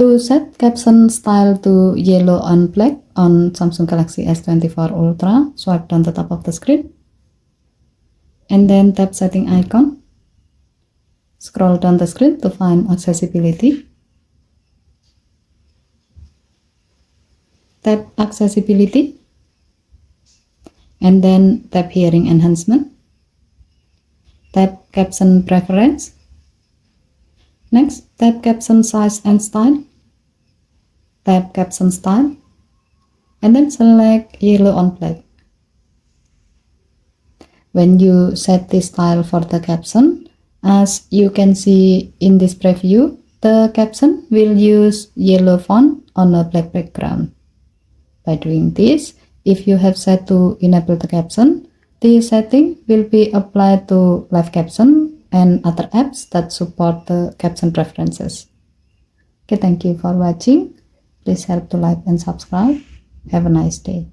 To set caption style to yellow on black on Samsung Galaxy S24 Ultra, swipe down the top of the screen and then tap setting icon. Scroll down the screen to find accessibility. Tap accessibility and then tap hearing enhancement. Tap caption preference. Next, tap caption size and style. Tap caption style and then select yellow on black. When you set the style for the caption, as you can see in this preview, the caption will use yellow font on a black background. By doing this, if you have set to enable the caption, the setting will be applied to live caption and other apps that support the caption preferences. Okay, thank you for watching. Please help to like and subscribe. Have a nice day.